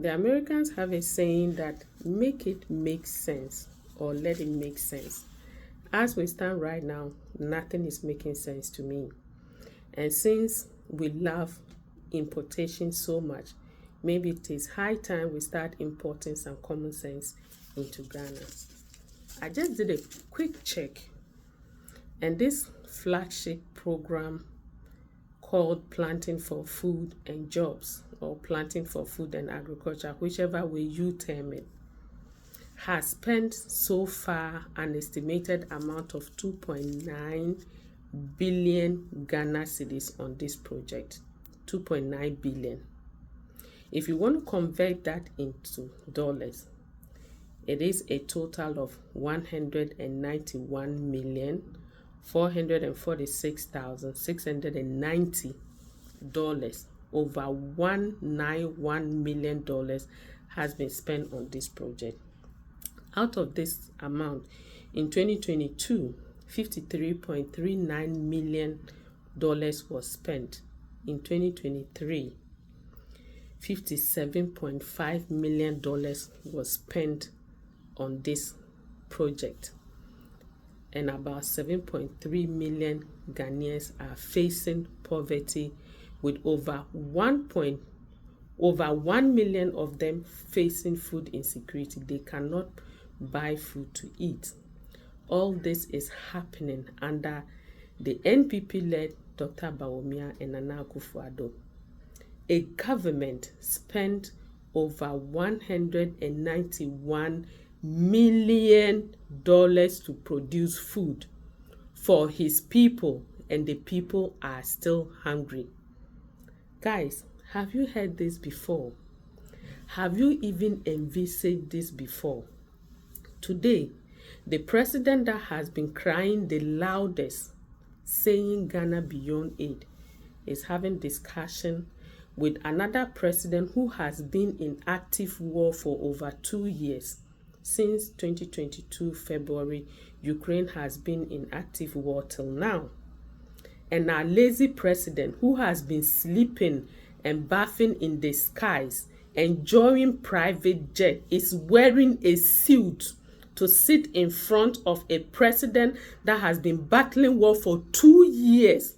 The Americans have a saying that make it make sense or let it make sense. As we stand right now, nothing is making sense to me. And since we love importation so much, maybe it is high time we start importing some common sense into Ghana. I just did a quick check, and this flagship program called Planting for Food and Jobs, or Planting for Food and Agriculture, whichever way you term it, has spent so far an estimated amount of 2.9 billion Ghana cedis on this project. 2.9 billion. If you want to convert that into dollars, it is a total of $191,446,690. Over $191 million has been spent on this project. Out of this amount, in 2022, $53.39 million was spent. In 2023, $57.5 million was spent on this project. And about 7.3 million Ghanaians are facing poverty, with over 1 million of them facing food insecurity. They cannot buy food to eat. All this is happening under the NPP-led Dr. Bawumia and Nana Akufo-Addo. A government spent over $191 million to produce food for his people, and the people are still hungry. Guys, have you heard this before? Have you even envisaged this before? Today, the president that has been crying the loudest, saying Ghana beyond aid, is having discussion with another president who has been in active war for over 2 years. Since 2022 February, Ukraine has been in active war till now. And our lazy president, who has been sleeping and bathing in the skies, enjoying private jet, is wearing a suit to sit in front of a president that has been battling war for 2 years,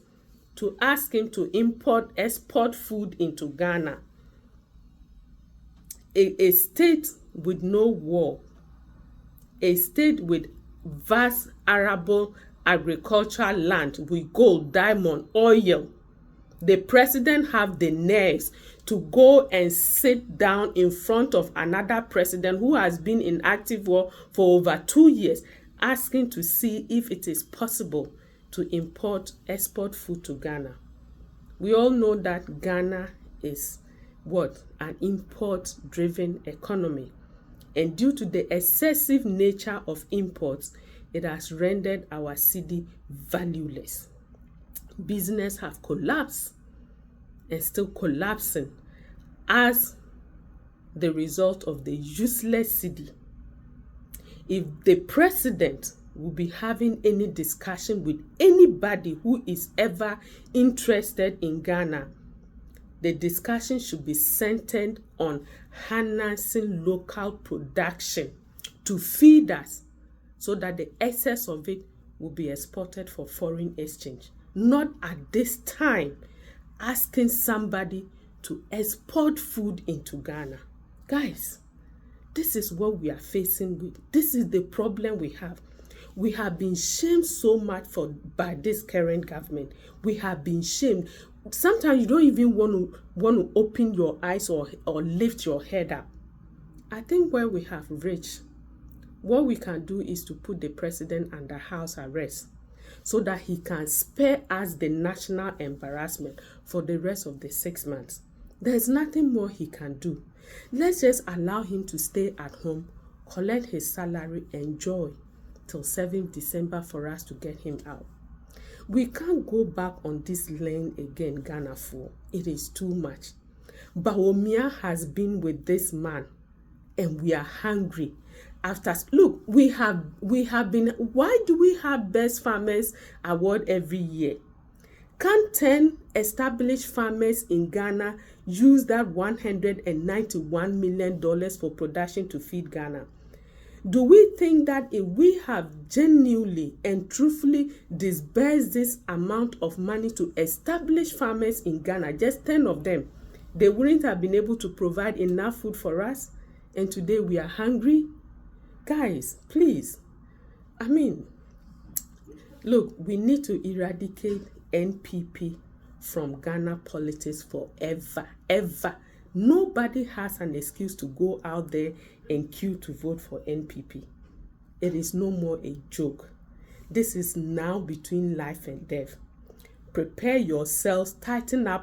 to ask him to export food into Ghana. A state with no war, a state with vast arable agricultural land with gold, diamond, oil. The president have the nerves to go and sit down in front of another president who has been in active war for over 2 years, asking to see if it is possible to export food to Ghana. We all know that Ghana is an import-driven economy. And due to the excessive nature of imports, it has rendered our cedi valueless. Business have collapsed and still collapsing as the result of the useless cedi. If the president will be having any discussion with anybody who is ever interested in Ghana, the discussion should be centered on harnessing local production to feed us, so that the excess of it will be exported for foreign exchange. Not at this time asking somebody to export food into Ghana. Guys, this is what we are facing with. This is the problem we have. We have been shamed so much by this current government. We have been shamed. Sometimes you don't even want to open your eyes or lift your head up. I think where we have reached, what we can do is to put the president under house arrest so that he can spare us the national embarrassment for the rest of the 6 months. There's nothing more he can do. Let's just allow him to stay at home, collect his salary, enjoy till 7th December for us to get him out. We can't go back on this lane again, Ghana for. It is too much. Bawumia has been with this man, and we are hungry. Look, we have been. Why do we have Best Farmers Award every year? Can't 10 established farmers in Ghana use that $191 million for production to feed Ghana? Do we think that if we have genuinely and truthfully disbursed this amount of money to establish farmers in Ghana, just 10 of them, they wouldn't have been able to provide enough food for us? And today we are hungry? Guys, please. Look, we need to eradicate NPP from Ghana politics forever, ever. Nobody has an excuse to go out there and queue to vote for NPP. It is no more a joke. This is now between life and death. Prepare yourselves, tighten up